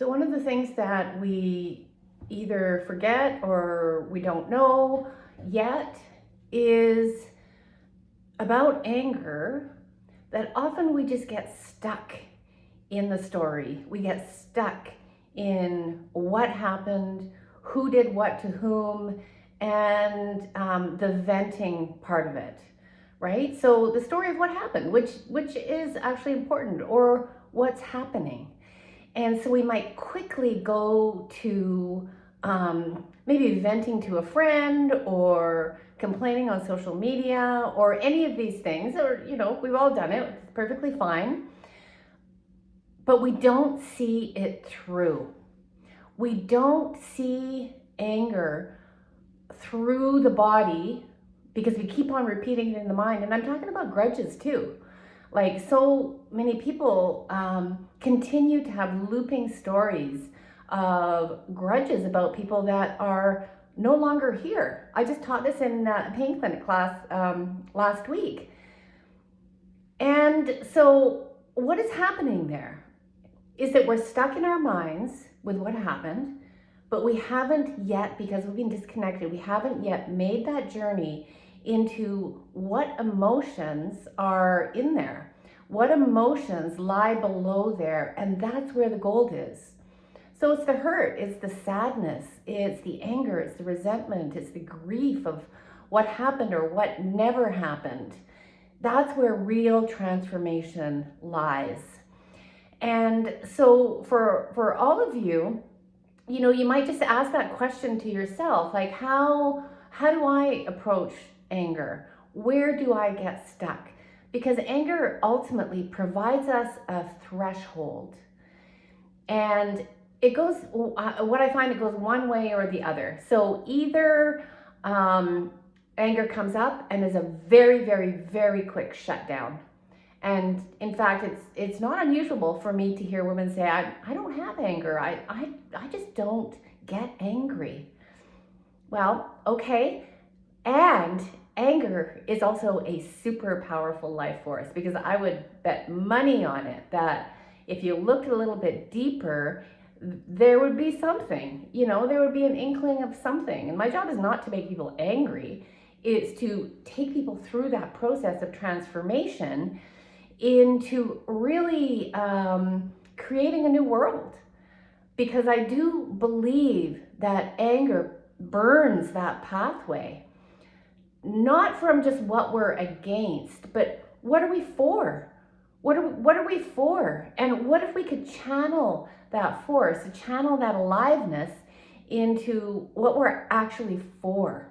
So one of the things that we either forget or we don't know yet is about anger, that often we just get stuck in the story. We get stuck in what happened, who did what to whom, and the venting part of it, right? So the story of what happened, which is actually important, or what's happening. And so we might quickly go to maybe venting to a friend or complaining on social media or any of these things, or, we've all done it, it's perfectly fine. But we don't see it through. We don't see anger through the body because we keep on repeating it in the mind. And I'm talking about grudges too. Like, so many people continue to have looping stories of grudges about people that are no longer here. I just taught this in a pain clinic class last week. And so what is happening there is that we're stuck in our minds with what happened, but we haven't yet, because we've been disconnected, we haven't yet made that journey into what emotions are in there, what emotions lie below there, and that's where the gold is. So it's the hurt, it's the sadness, it's the anger, it's the resentment, it's the grief of what happened or what never happened. That's where real transformation lies. And so for all of you, you might just ask that question to yourself, like, how do I approach anger? Where do I get stuck? Because anger ultimately provides us a threshold. And it goes, what I find, it goes one way or the other. So either anger comes up and is a very, very, very quick shutdown. And in fact, it's not unusual for me to hear women say, I don't have anger. I just don't get angry. Well, okay. And anger is also a super powerful life force, because I would bet money on it that if you looked a little bit deeper, there would be something, there would be an inkling of something. And my job is not to make people angry. It's to take people through that process of transformation into really creating a new world. Because I do believe that anger burns that pathway, not from just what we're against, but what are we for? What are we for? And what if we could channel that force, channel that aliveness into what we're actually for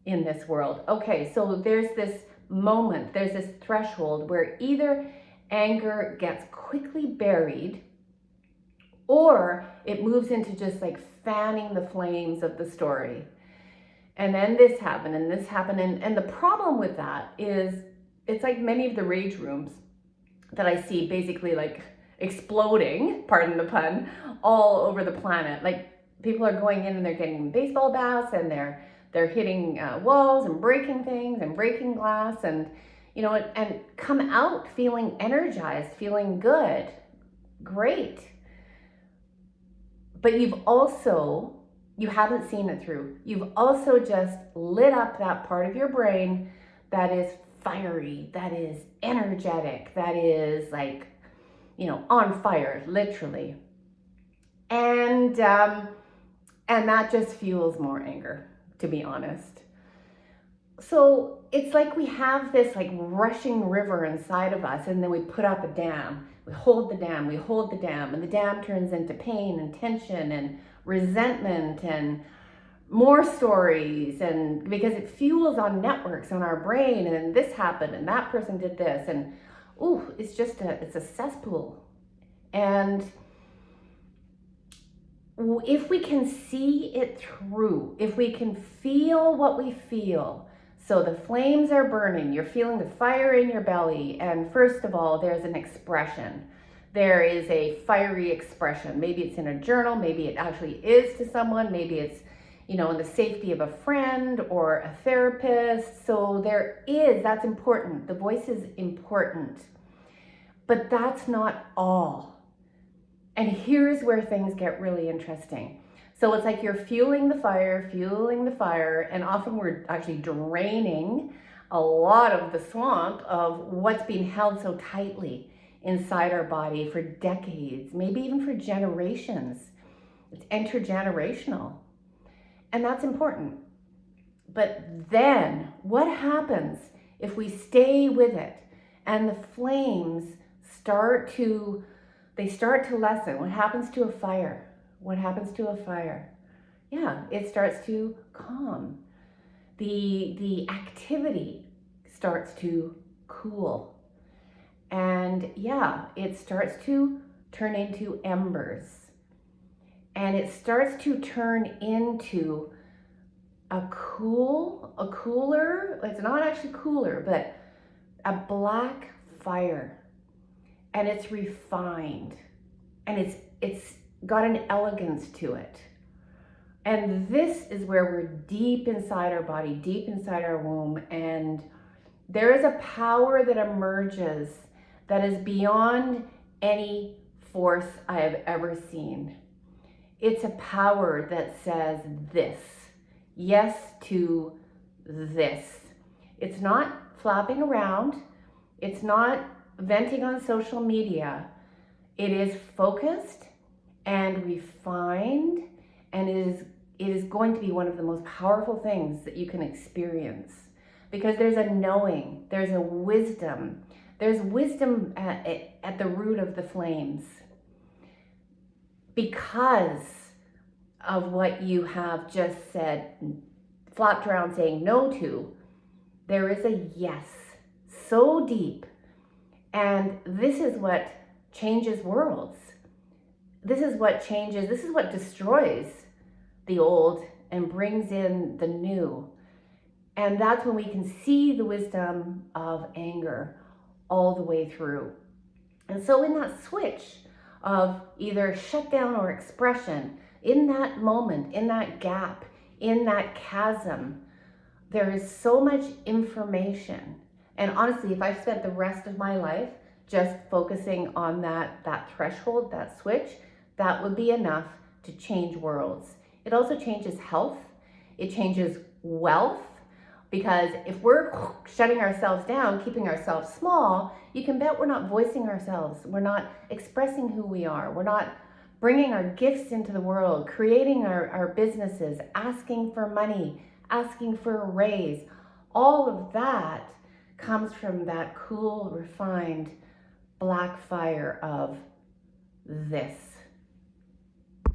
in this world? Okay, so there's this moment, there's this threshold where either anger gets quickly buried, or it moves into just like fanning the flames of the story. And then this happened and this happened. And the problem with that is, it's like many of the rage rooms that I see basically like exploding, pardon the pun, all over the planet. Like, people are going in and they're getting baseball bats and they're hitting walls and breaking things and breaking glass, and and come out feeling energized, feeling good, great. But you haven't seen it through. You've also just lit up that part of your brain that is fiery, that is energetic, that is like, on fire, literally. And that just fuels more anger, to be honest. So it's like we have this like rushing river inside of us, and then we put up a dam. We hold the dam, and the dam turns into pain and tension and resentment and more stories, and because it fuels on networks on our brain, and this happened and that person did this, and it's a cesspool. And if we can see it through, if we can feel what we feel, so the flames are burning, you're feeling the fire in your belly, and first of all, there's an expression. There is a fiery expression. Maybe it's in a journal, maybe it actually is to someone, maybe it's, in the safety of a friend or a therapist. So that's important. The voice is important. But that's not all. And here's where things get really interesting. So it's like you're fueling the fire, and often we're actually draining a lot of the swamp of what's being held so tightly inside our body for decades, maybe even for generations. It's intergenerational. And that's important. But then what happens if we stay with it and the flames start to lessen? What happens to a fire? What happens to a fire? Yeah, it starts to calm. The activity starts to cool. And yeah, it starts to turn into embers. And it starts to turn into a cooler, it's not actually cooler, but a black fire. And it's refined. And it's got an elegance to it. And this is where we're deep inside our body, deep inside our womb. And there is a power that emerges that is beyond any force I have ever seen. It's a power that says this, yes to this. It's not flapping around. It's not venting on social media. It is focused and refined, and it is going to be one of the most powerful things that you can experience, because there's a knowing, there's a wisdom. There's wisdom at the root of the flames. Because of what you have just said, flopped around saying no to, there is a yes, so deep. And this is what changes worlds. This is what destroys the old and brings in the new. And that's when we can see the wisdom of anger all the way through. And so in that switch of either shutdown or expression, in that moment, in that gap, in that chasm, there is so much information. And honestly, if I spent the rest of my life just focusing on that threshold, that switch, that would be enough to change worlds. It also changes health. It changes wealth. Because if we're shutting ourselves down, keeping ourselves small, you can bet we're not voicing ourselves. We're not expressing who we are. We're not bringing our gifts into the world, creating our businesses, asking for money, asking for a raise. All of that comes from that cool, refined, black fire of this.